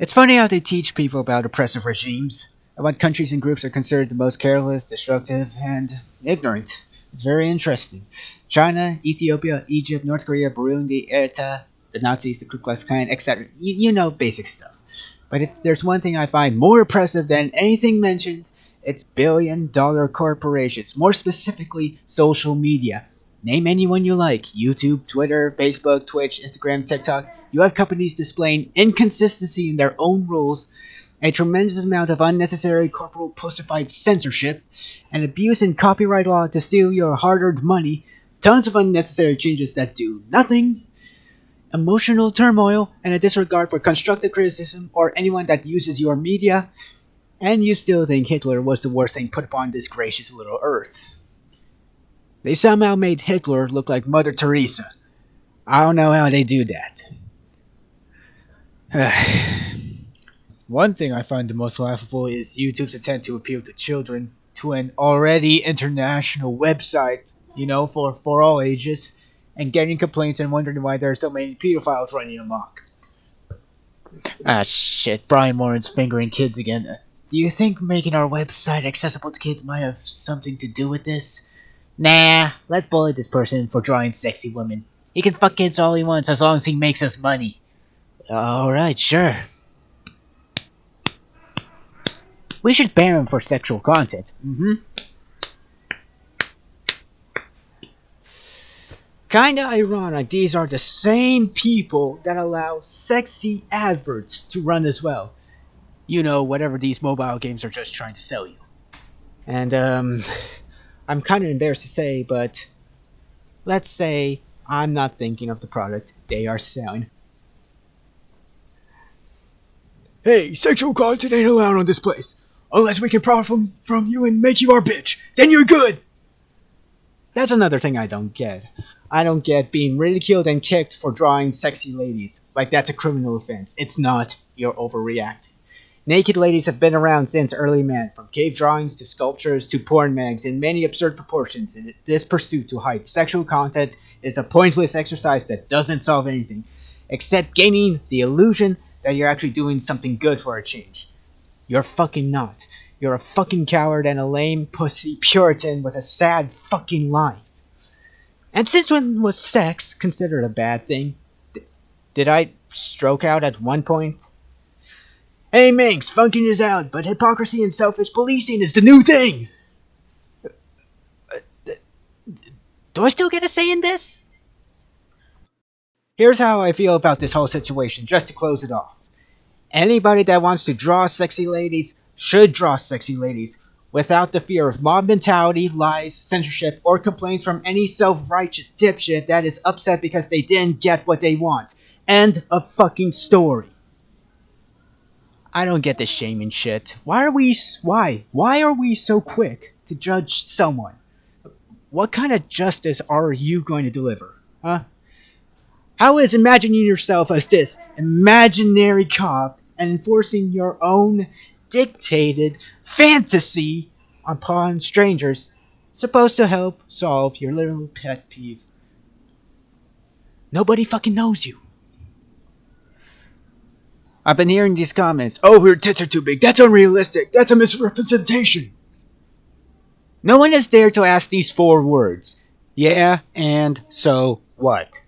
It's funny how they teach people about oppressive regimes, and what countries and groups are considered the most careless, destructive, and ignorant. It's very interesting. China, Ethiopia, Egypt, North Korea, Burundi, Eritrea, the Nazis, the Ku Klux Klan, etc. You know basic stuff. But if there's one thing I find more oppressive than anything mentioned, it's billion-dollar corporations, more specifically social media. Name anyone you like: YouTube, Twitter, Facebook, Twitch, Instagram, TikTok. You have companies displaying inconsistency in their own rules, a tremendous amount of unnecessary corporal pussified censorship, and abuse in copyright law to steal your hard-earned money, tons of unnecessary changes that do nothing, emotional turmoil, and a disregard for constructive criticism or anyone that uses your media, and you still think Hitler was the worst thing put upon this gracious little earth. They somehow made Hitler look like Mother Teresa. I don't know how they do that. One thing I find the most laughable is YouTube's attempt to appeal to children to an already international website, for all ages, and getting complaints and wondering why there are so many pedophiles running amok. Ah, shit, Brian Moran's fingering kids again. Do you think making our website accessible to kids might have something to do with this? Nah, let's bully this person for drawing sexy women. He can fuck kids all he wants as long as he makes us money. Alright, sure. We should ban him for sexual content. Kinda ironic, these are the same people that allow sexy adverts to run as well. Whatever these mobile games are just trying to sell you. And, I'm kinda embarrassed to say, but let's say I'm not thinking of the product they are selling. Hey, sexual content ain't allowed on this place. Unless we can profit from you and make you our bitch. Then you're good! That's another thing I don't get. I don't get being ridiculed and kicked for drawing sexy ladies. Like that's a criminal offense. It's not. You're overreacting. Naked ladies have been around since early man, from cave drawings to sculptures to porn mags in many absurd proportions, and this pursuit to hide sexual content is a pointless exercise that doesn't solve anything, except gaining the illusion that you're actually doing something good for a change. You're fucking not. You're a fucking coward and a lame pussy Puritan with a sad fucking life. And since when was sex considered a bad thing? Did I stroke out at one point? Hey MANX, funking is out, but hypocrisy and selfish policing is the new thing! Do I still get a say in this? Here's how I feel about this whole situation, just to close it off. Anybody that wants to draw sexy ladies should draw sexy ladies, without the fear of mob mentality, lies, censorship, or complaints from any self-righteous dipshit that is upset because they didn't get what they want. End of fucking story. I don't get this shaming shit. Why are we so quick to judge someone? What kind of justice are you going to deliver? Huh? How is imagining yourself as this imaginary cop and enforcing your own dictated fantasy upon strangers supposed to help solve your little pet peeve? Nobody fucking knows you. I've been hearing these comments. Oh, her tits are too big. That's unrealistic. That's a misrepresentation. No one has dared to ask these 4 words. Yeah, and so what?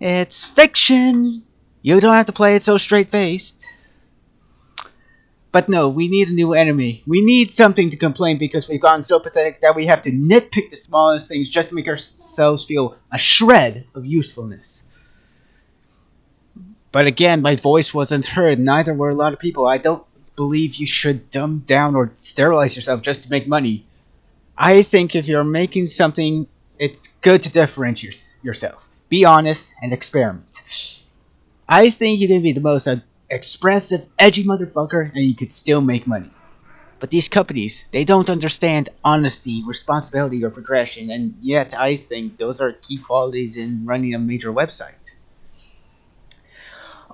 It's fiction. You don't have to play it so straight-faced. But no, we need a new enemy. We need something to complain because we've gotten so pathetic that we have to nitpick the smallest things just to make ourselves feel a shred of usefulness. But again, my voice wasn't heard. Neither were a lot of people. I don't believe you should dumb down or sterilize yourself just to make money. I think if you're making something, it's good to differentiate yourself. Be honest and experiment. I think you can be the most expressive, edgy motherfucker and you could still make money. But these companies, they don't understand honesty, responsibility, or progression, and yet I think those are key qualities in running a major website.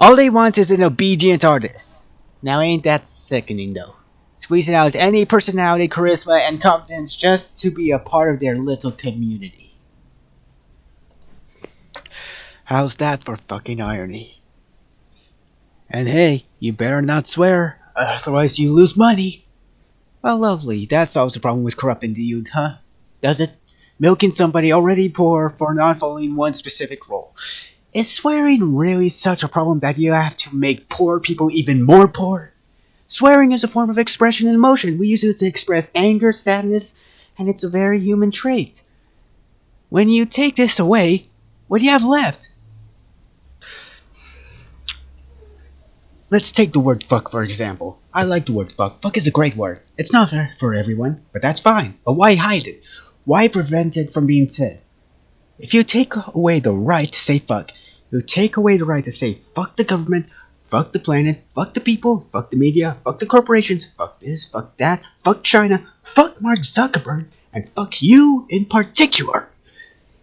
All they want is an obedient artist. Now ain't that sickening though? Squeezing out any personality, charisma, and competence just to be a part of their little community. How's that for fucking irony? And hey, you better not swear, otherwise you lose money. Well, lovely. That solves the problem with corrupting the youth, huh? Does it? Milking somebody already poor for not following one specific rule. Is swearing really such a problem that you have to make poor people even more poor? Swearing is a form of expression and emotion. We use it to express anger, sadness, and it's a very human trait. When you take this away, what do you have left? Let's take the word fuck for example. I like the word fuck. Fuck is a great word. It's not for everyone, but that's fine. But why hide it? Why prevent it from being said? If you take away the right to say fuck, you take away the right to say fuck the government, fuck the planet, fuck the people, fuck the media, fuck the corporations, fuck this, fuck that, fuck China, fuck Mark Zuckerberg, and fuck you in particular.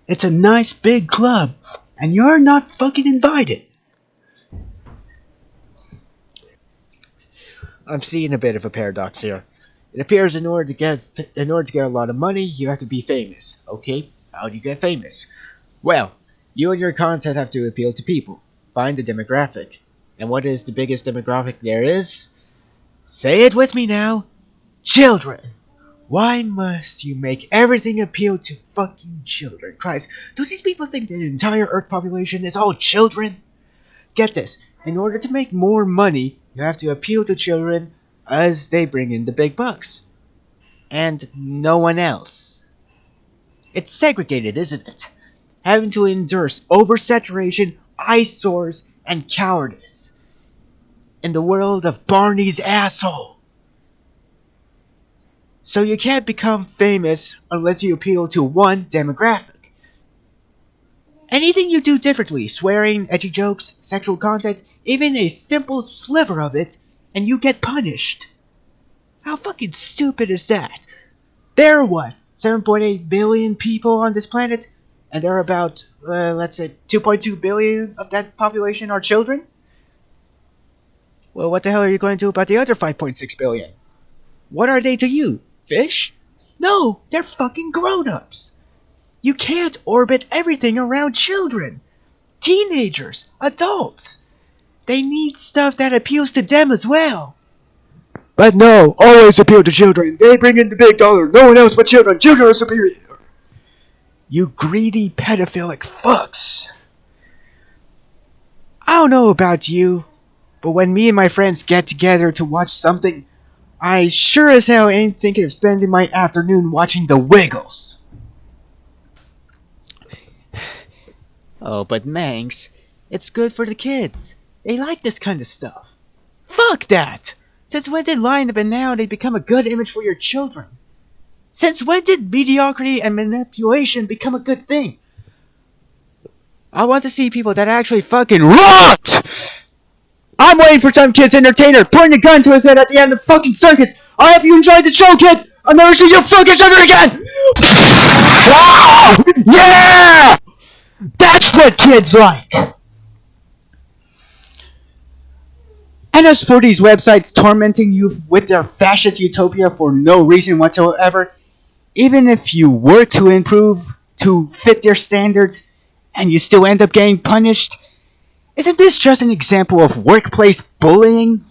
It's a nice big club, and you're not fucking invited. I'm seeing a bit of a paradox here. It appears in order to get a lot of money, you have to be famous. Okay, how do you get famous? Well, you and your content have to appeal to people. Find the demographic. And what is the biggest demographic there is? Say it with me now. Children. Why must you make everything appeal to fucking children? Christ, do these people think the entire Earth population is all children? Get this. In order to make more money, you have to appeal to children as they bring in the big bucks. And no one else. It's segregated, isn't it? Having to endure oversaturation, eyesores, and cowardice. In the world of Barney's asshole. So you can't become famous unless you appeal to one demographic. Anything you do differently, swearing, edgy jokes, sexual content, even a simple sliver of it, and you get punished. How fucking stupid is that? There are what? 7.8 billion people on this planet? And there are about, let's say, 2.2 billion of that population are children? Well, what the hell are you going to do about the other 5.6 billion? What are they to you? Fish? No, they're fucking grown-ups. You can't orbit everything around children. Teenagers, adults. They need stuff that appeals to them as well. But no, always appeal to children. They bring in the big dollar. No one else but children. Children are superior. You greedy pedophilic fucks. I don't know about you, but when me and my friends get together to watch something, I sure as hell ain't thinking of spending my afternoon watching The Wiggles. Oh, but MANX, it's good for the kids. They like this kind of stuff. Fuck that! Since when did lying and banality become a good image for your children? Since when did mediocrity and manipulation become a good thing? I want to see people that actually fucking rocked! I'm waiting for some kid's entertainer pointing a gun to his head at the end of the fucking circus. I hope you enjoyed the show, kids! I'll never see you fuck each other again! Yeah! That's what kids like! And as for these websites tormenting you with their fascist utopia for no reason whatsoever, even if you were to improve to fit their standards and you still end up getting punished, isn't this just an example of workplace bullying?